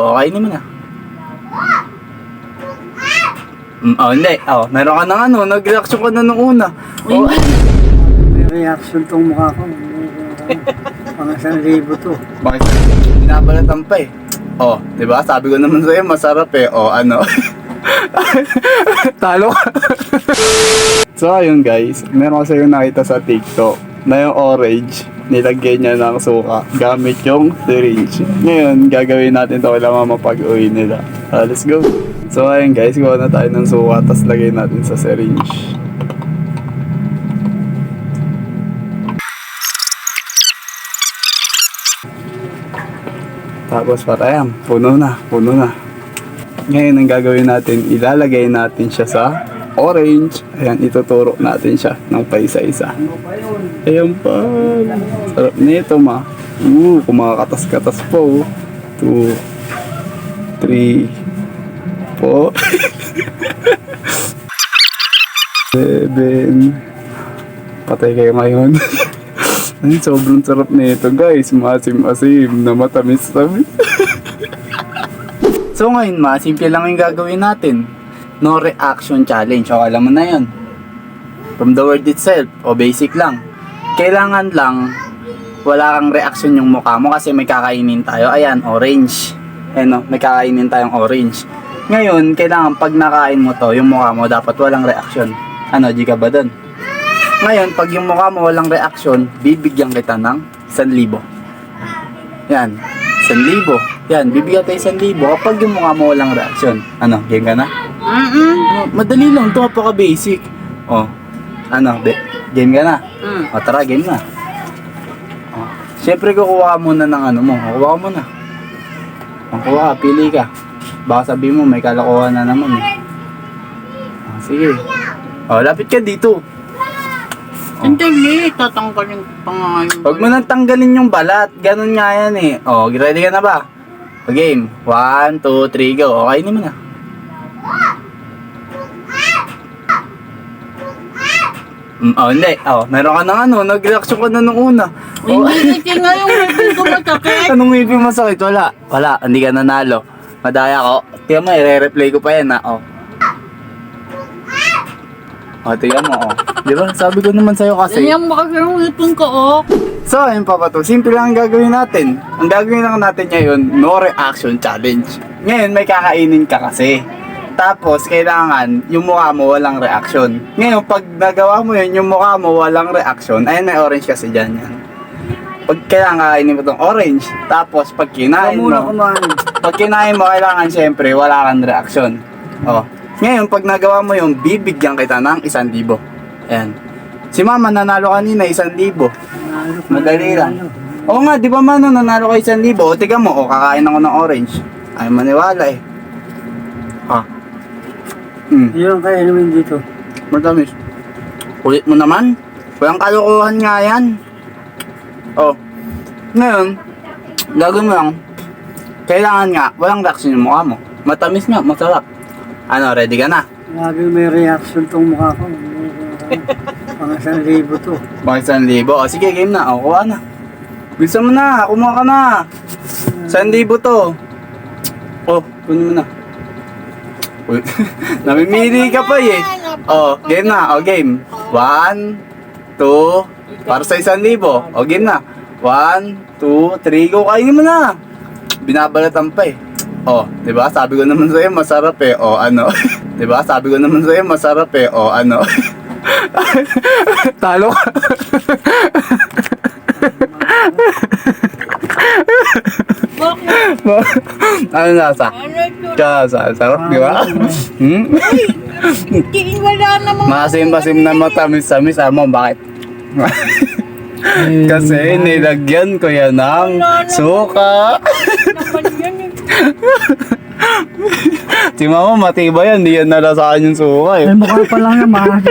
o kainin mo na. Hindi. Meron ka ng nag-reaction ka na nung una. May reaction tong mukha ko. Mga 1,000 to. Bakit? Binabalatan pa eh. Diba? Sabi ko naman sa'yo, masarap eh. Talo ka. So ayun guys, meron ko sa'yo nakita sa TikTok na yung orange, nilagyan niya ng suka gamit yung syringe. Ngayon, gagawin natin ito kailangan mama pag-uwi nila. Let's go. So ayun guys, gawa na tayo ng suka, tapos lagay natin sa syringe. Tapos para puno na. Ngayon ang gagawin natin, ilalagay natin siya sa orange. Ayan, ituturo natin siya ng paisa-isa. Ayan pa. Sarap nito ma. Kumakatas-katas po. 2, 3, 4, 7. Patay kayo ngayon. Ay, sobrang sarap nito guys. Maasim-asim na matamis-tamis. So ngayon simple lang yung gagawin natin. No reaction challenge. Alam mo na yun. From the word itself, basic lang. Kailangan lang wala kang reaction yung mukha mo kasi may kakainin tayo. Ayan, orange. May kakainin tayong orange. Ngayon, kailangan pag nakain mo to, yung mukha mo dapat walang reaction. Di ka ba dun? Ngayon, pag yung mukha mo walang reaction, bibigyan kita ng 1,000. Yan, 1,000. Yan, bibigyan tayo 1,000 kapag yung mukha mo walang reaction. Game ka na? Madali lang, ito napaka-basic. Game ka na? Tara, game na. Siyempre, kukuha ka muna ng mo. Kukuha ka muna. Kukuha, pili ka. Baka sabihin mo, may kalokohan na naman eh. Sige. Lapit ka dito. Hindi, tatanggalin pa nga yung Huwag mo nang tanggalin yung balat. Ganun nga yan eh. Ready ka na ba? Game. 1, 2, 3, go. Kainin mo na. Hindi. Meron ka ng nag-reaction ka na nung una. Hindi, kasi nga yung ngipin ko masakit. Anong ngipin masakit? Wala. Hindi ka nanalo. Madaya ko. Tingnan mo, i-replay ko pa yan tingnan mo Di ba? Sabi ko naman sa'yo kasi. Ganyan mo kasi yung ngipin ko So, ayun pa to. Simple lang ang gagawin natin. Ang gagawin lang natin ngayon, no reaction challenge. Ngayon, may kakainin ka kasi. Tapos, kailangan yung mukha mo walang reaction. Ngayon, pag nagawa mo yun, yung mukha mo walang reaction, ayun, may orange kasi dyan yan. Pag kailangan kakainin mo itong orange, tapos pag kinain mo, kailangan syempre wala kang reaction. Ngayon, pag nagawa mo yung bibigyan kita ng 1,000. Ayan. Si mama nanalo kanina 1,000. Madali lang. Nga, di ba mano nanalo ka 1,000? Tiga mo, kakain ako ng orange. Ay maniwala eh. Yun kaya naman dito. Matamis. Ulit mo naman. Walang kalokohan nga yan. Ngayon, gagawin mo lang. Kailangan nga, walang reaction yung mukha mo. Matamis nga, masarap. Ready ka na? Lagi may reaction tong mukha ko. Mga 1,000 to. Bakit 1,000? Sige, game na. Kuha na. Bilisan mo na, kumuha ka na. 1,000 to. Kunin mo na. Namimili ka pa eh. Game na. Game. 1, 2, para sa 1,000. Game na. 1, 2, 3, go. Kainin mo na. Binabalatan pa eh. Diba? Sabi ko naman sa'yo, masarap eh. Diba? Sabi ko naman sa'yo, masarap eh. Talo ka. Ano nasa? Sarap, di ba? Wala namang Masim-masim na matamis-tamis. Bakit? Kasi nilagyan ko yan ng suka. naman yan eh. Si mama matibay yan, di yan nalasahan yung suka eh. Ay mukha pa lang naman.